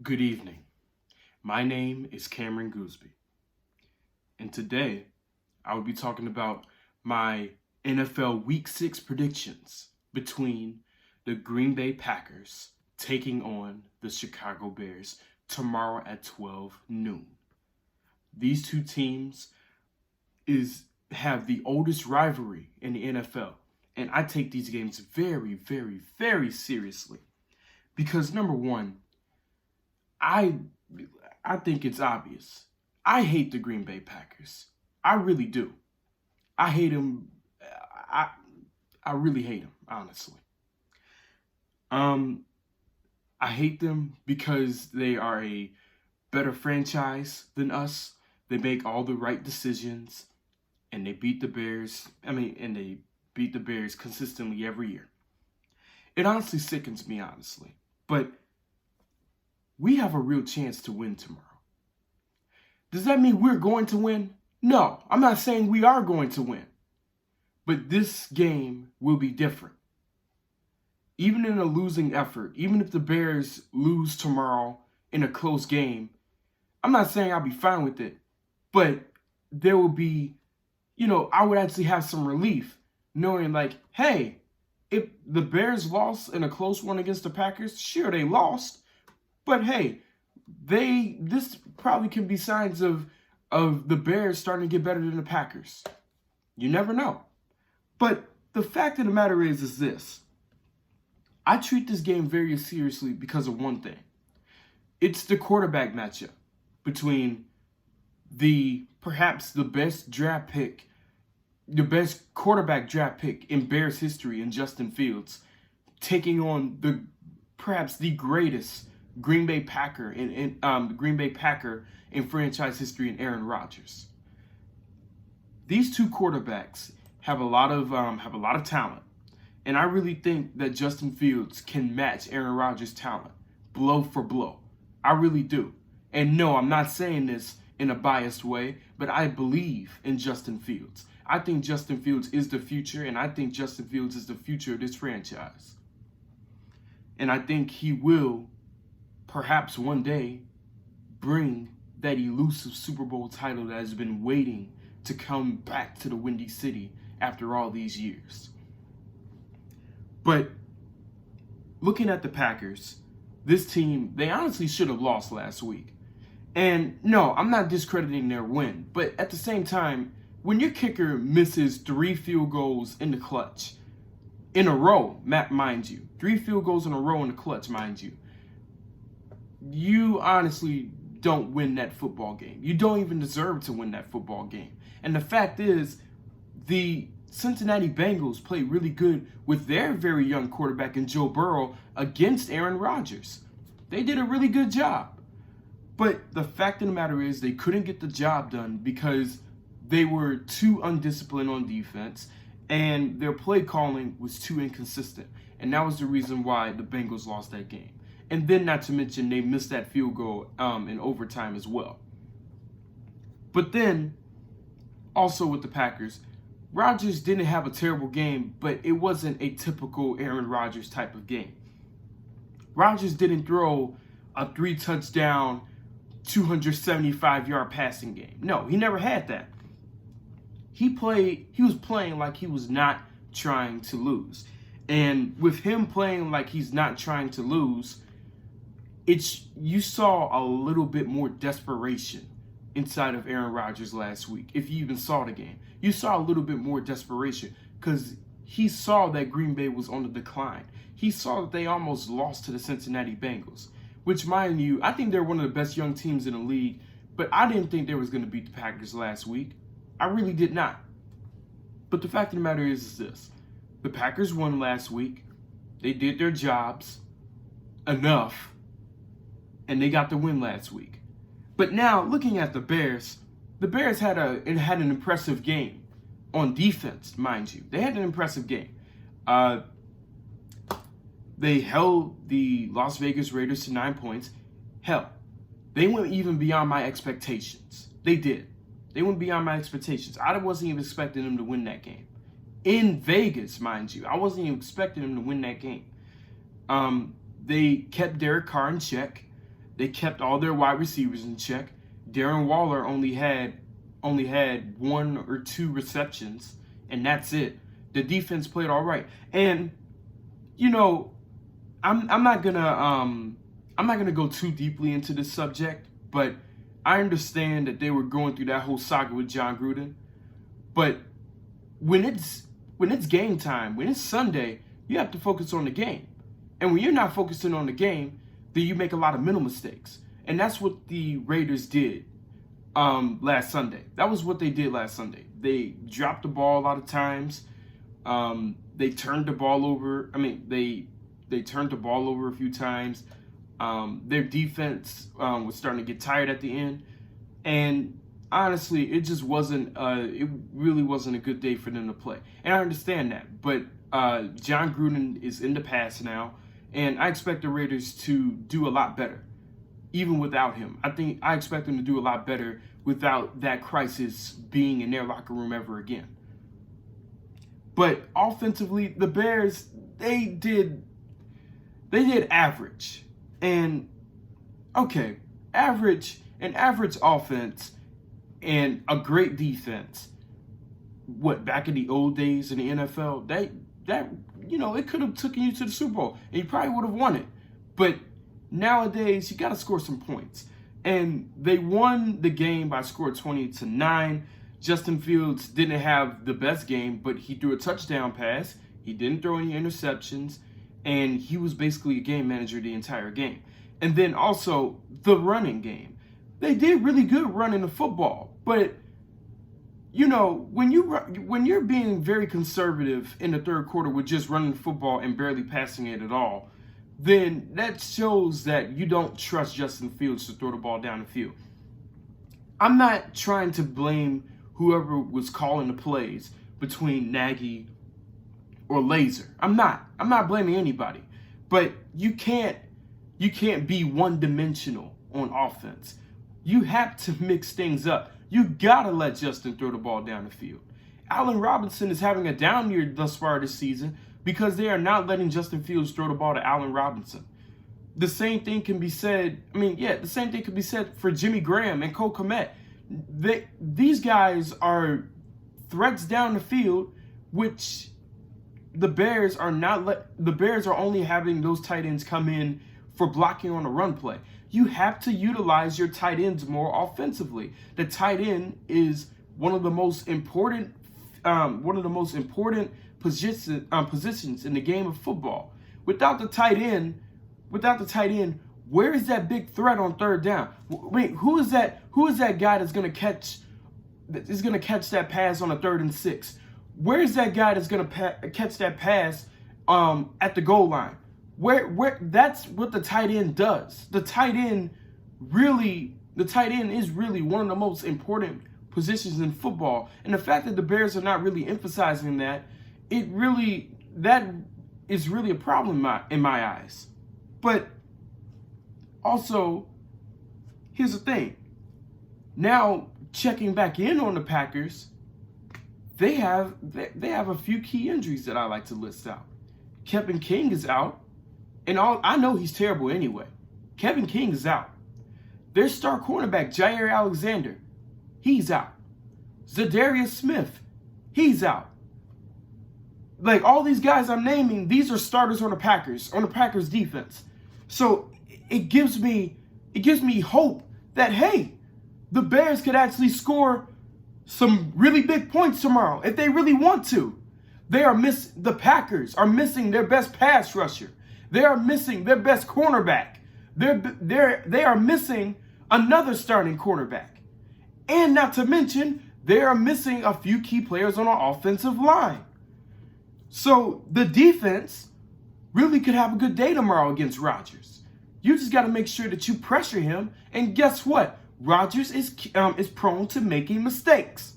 Good evening. My name is Cameron Gooseby, and today I will be talking about my NFL Week 6 predictions between the Green Bay Packers taking on the Chicago Bears tomorrow at 12 noon. These two teams have the oldest rivalry in the NFL, and I take these games very, very, very seriously because number one, I I think it's obvious. I hate the Green Bay Packers. I really do. I hate them. I I really hate them, honestly. Um, I hate them because they are a better franchise than us. They make all the right decisions, and they beat the Bears. And they beat the Bears consistently every year. It honestly sickens me, honestly. But we have a real chance to win tomorrow. Does that mean we're going to win? No, I'm not saying we are going to win. But this game will be different. Even in a losing effort, even if the Bears lose tomorrow in a close game, I'm not saying I'll be fine with it. But there will be, I would actually have some relief knowing like, hey, if the Bears lost in a close one against the Packers, sure, they lost. But hey, this probably can be signs of the Bears starting to get better than the Packers. You never know. But the fact of the matter is this. I treat this game very seriously because of one thing. It's the quarterback matchup between perhaps the best quarterback draft pick in Bears history in Justin Fields, taking on perhaps the greatest Green Bay Packer in franchise history in Aaron Rodgers. These two quarterbacks have a lot of talent, and I really think that Justin Fields can match Aaron Rodgers' talent blow for blow. I really do. And no, I'm not saying this in a biased way, but I believe in Justin Fields. I think Justin Fields is the future, and I think Justin Fields is the future of this franchise. And I think he will perhaps one day bring that elusive Super Bowl title that has been waiting to come back to the Windy City after all these years. But looking at the Packers, this team, they honestly should have lost last week. And no, I'm not discrediting their win, but at the same time, when your kicker misses 3 field goals in the clutch, in a row, mind you, 3 field goals in a row in the clutch, mind you, you honestly don't win that football game. You don't even deserve to win that football game. And the fact is, the Cincinnati Bengals played really good with their very young quarterback in Joe Burrow against Aaron Rodgers. They did a really good job. But the fact of the matter is they couldn't get the job done because they were too undisciplined on defense and their play calling was too inconsistent. And that was the reason why the Bengals lost that game. And then not to mention they missed that field goal in overtime as well. But then, also with the Packers, Rodgers didn't have a terrible game, but it wasn't a typical Aaron Rodgers type of game. Rodgers didn't throw a 3-touchdown, 275-yard passing game. No, he never had that. He was playing like he was not trying to lose. And with him playing like he's not trying to lose, you saw a little bit more desperation inside of Aaron Rodgers last week. If you even saw the game, you saw a little bit more desperation because he saw that Green Bay was on the decline. He saw that they almost lost to the Cincinnati Bengals, which, mind you, I think they're one of the best young teams in the league, but I didn't think they was going to beat the Packers last week. I really did not. But the fact of the matter is this. The Packers won last week. They did their jobs enough, and they got the win last week. But now, looking at the Bears had an impressive game on defense, mind you. They had an impressive game. They held the Las Vegas Raiders to 9 points. Hell, they went even beyond my expectations. They did. They went beyond my expectations. I wasn't even expecting them to win that game. In Vegas, mind you. I wasn't even expecting them to win that game. They kept Derek Carr in check. They kept all their wide receivers in check. Darren Waller only had 1 or 2 receptions, and that's it. The defense played all right. And I'm not gonna go too deeply into this subject, but I understand that they were going through that whole saga with Jon Gruden. But when it's game time, when it's Sunday, you have to focus on the game. And when you're not focusing on the game, then you make a lot of mental mistakes. And that's what the Raiders did last Sunday. That was what they did last Sunday. They dropped the ball a lot of times. They turned the ball over. They turned the ball over a few times. Their defense was starting to get tired at the end. And honestly, it just wasn't, it really wasn't a good day for them to play. And I understand that. But Jon Gruden is in the past now. And I expect the Raiders to do a lot better, even without him. I expect them to do a lot better without that crisis being in their locker room ever again. But offensively, the Bears, they did average. And okay, an average offense and a great defense. Back in the old days in the NFL, that it could have taken you to the Super Bowl and you probably would have won it. But nowadays, you got to score some points. And they won the game by score 20-9. Justin Fields didn't have the best game, but he threw a touchdown pass. He didn't throw any interceptions. And he was basically a game manager the entire game. And then also the running game. They did really good running the football. But, when you're being very conservative in the third quarter with just running the football and barely passing it at all, then that shows that you don't trust Justin Fields to throw the ball down the field. I'm not trying to blame whoever was calling the plays between Nagy or Laser. I'm not blaming anybody. But you can't be one-dimensional on offense. You have to mix things up. You gotta let Justin throw the ball down the field. Allen Robinson is having a down year thus far this season because they are not letting Justin Fields throw the ball to Allen Robinson. The same thing can be said, the same thing could be said for Jimmy Graham and Cole Kmet. These guys are threats down the field, which the Bears are only having those tight ends come in for blocking on a run play. You have to utilize your tight ends more offensively. The tight end is one of the most important positions in the game of football. Without the tight end, where is that big threat on third down? Wait, who is that guy that's going to catch that pass on a 3rd and 6? Where is that guy that's going to catch that pass at the goal line? Where that's what the tight end does. The tight end is really one of the most important positions in football. And the fact that the Bears are not really emphasizing that, that is really a problem in my eyes. But also, here's the thing. Now, checking back in on the Packers, they have a few key injuries that I like to list out. Kevin King is out. And I know he's terrible anyway. Kevin King is out. Their star cornerback, Jair Alexander, he's out. Zadarius Smith, he's out. Like, all these guys I'm naming, these are starters on the Packers defense. So it gives me hope that, hey, the Bears could actually score some really big points tomorrow if they really want to. The Packers are missing their best pass rusher. They are missing their best cornerback. They are missing another starting cornerback. And not to mention, they are missing a few key players on our offensive line. So the defense really could have a good day tomorrow against Rodgers. You just got to make sure that you pressure him. And guess what? Rodgers is prone to making mistakes.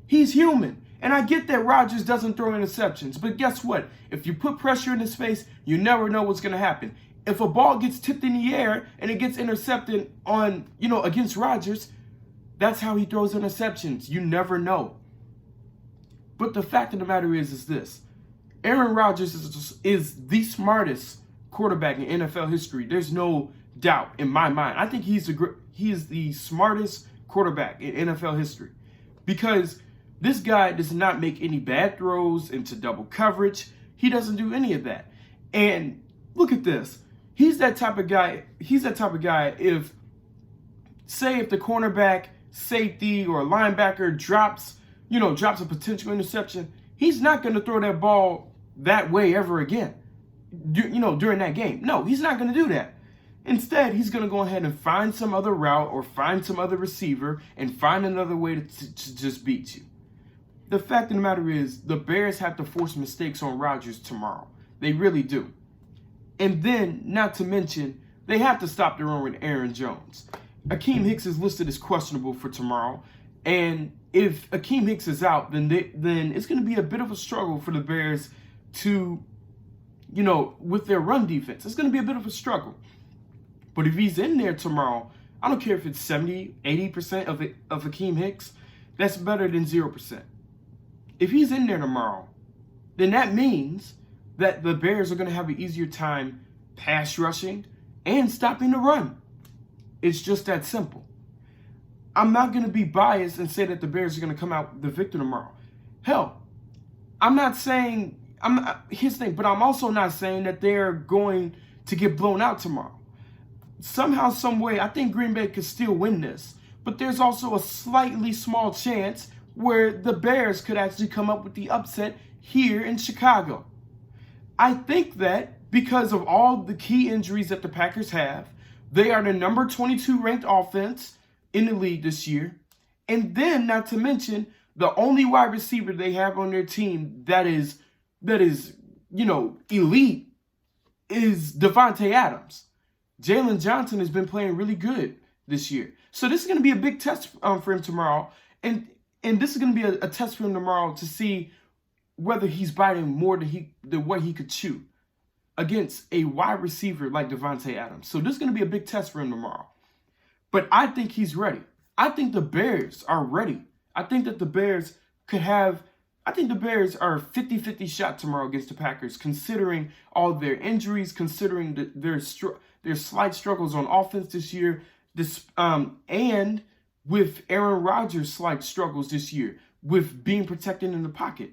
He's human. And I get that Rodgers doesn't throw interceptions, but guess what? If you put pressure in his face, you never know what's going to happen. If a ball gets tipped in the air and it gets intercepted against Rodgers, that's how he throws interceptions. You never know. But the fact of the matter is this. Aaron Rodgers is the smartest quarterback in NFL history. There's no doubt in my mind. I think he is the smartest quarterback in NFL history, because this guy does not make any bad throws into double coverage. He doesn't do any of that. And look at this. He's that type of guy. If the cornerback, safety, or linebacker drops a potential interception, he's not going to throw that ball that way ever again, during that game. No, he's not going to do that. Instead, he's going to go ahead and find some other route or find some other receiver and find another way to just beat you. The fact of the matter is, the Bears have to force mistakes on Rodgers tomorrow. They really do. And then, not to mention, they have to stop the run with Aaron Jones. Akeem Hicks is listed as questionable for tomorrow. And if Akeem Hicks is out, then it's going to be a bit of a struggle for the Bears to, with their run defense. It's going to be a bit of a struggle. But if he's in there tomorrow, I don't care if it's 70, 80% of Akeem Hicks, that's better than 0%. If he's in there tomorrow, then that means that the Bears are going to have an easier time pass rushing and stopping the run. It's just that simple. I'm not going to be biased and say that the Bears are going to come out the victor tomorrow. Hell, here's the thing, but I'm also not saying that they're going to get blown out tomorrow. Somehow, some way, I think Green Bay could still win this. But there's also a slightly small chance where the Bears could actually come up with the upset here in Chicago. I think that because of all the key injuries that the Packers have, they are the number 22 ranked offense in the league this year. And then, not to mention, the only wide receiver they have on their team that is elite is Davante Adams. Jalen Johnson has been playing really good this year. So this is going to be a big test for him tomorrow. And this is going to be a test for him tomorrow to see whether he's biting more than what he could chew against a wide receiver like Davante Adams. So this is going to be a big test for him tomorrow. But I think he's ready. I think the Bears are ready. I think that the Bears are a 50-50 shot tomorrow against the Packers, considering all their injuries, considering their slight struggles on offense this year, and with Aaron Rodgers' slight struggles this year, with being protected in the pocket.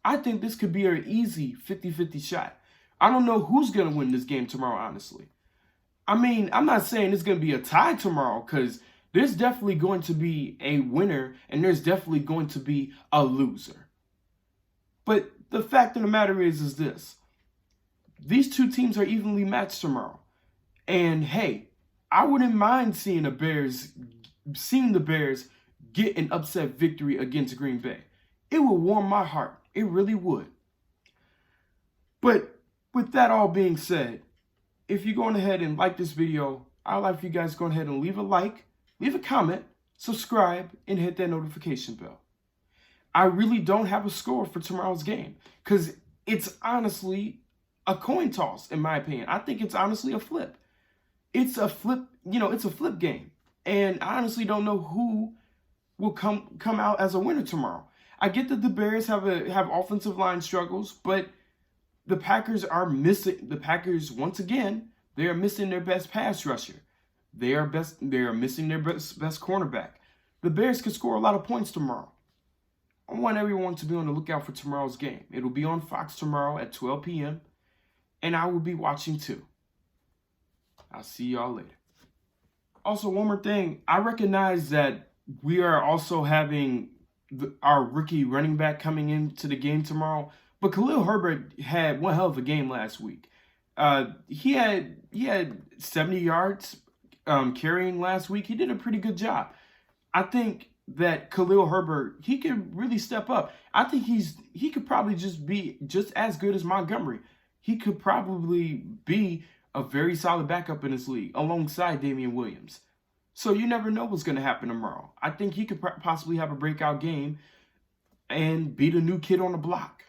I think this could be an easy 50-50 shot. I don't know who's going to win this game tomorrow, honestly. I mean, I'm not saying it's going to be a tie tomorrow, because there's definitely going to be a winner and there's definitely going to be a loser. But the fact of the matter is this. These two teams are evenly matched tomorrow. And hey, I wouldn't mind seeing the Bears get an upset victory against Green Bay. It would warm my heart. It really would. But with that all being said, if you're going ahead and like this video, I'd like for you guys to go ahead and leave a like, leave a comment, subscribe, and hit that notification bell. I really don't have a score for tomorrow's game because it's honestly a coin toss, in my opinion. I think it's honestly a flip. It's a flip, it's a flip game. And I honestly don't know who will come out as a winner tomorrow. I get that the Bears have offensive line struggles, but the Packers are missing. The Packers, once again, they are missing their best pass rusher. They are missing their best cornerback. The Bears could score a lot of points tomorrow. I want everyone to be on the lookout for tomorrow's game. It'll be on Fox tomorrow at 12 p.m. And I will be watching too. I'll see y'all later. Also, one more thing. I recognize that we are also having our rookie running back coming into the game tomorrow. But Khalil Herbert had one hell of a game last week. He had 70 yards carrying last week. He did a pretty good job. I think that Khalil Herbert, he could really step up. I think he could probably just be just as good as Montgomery. He could probably be a very solid backup in this league alongside Damian Williams. So you never know what's going to happen tomorrow. I think he could possibly have a breakout game and be the new kid on the block.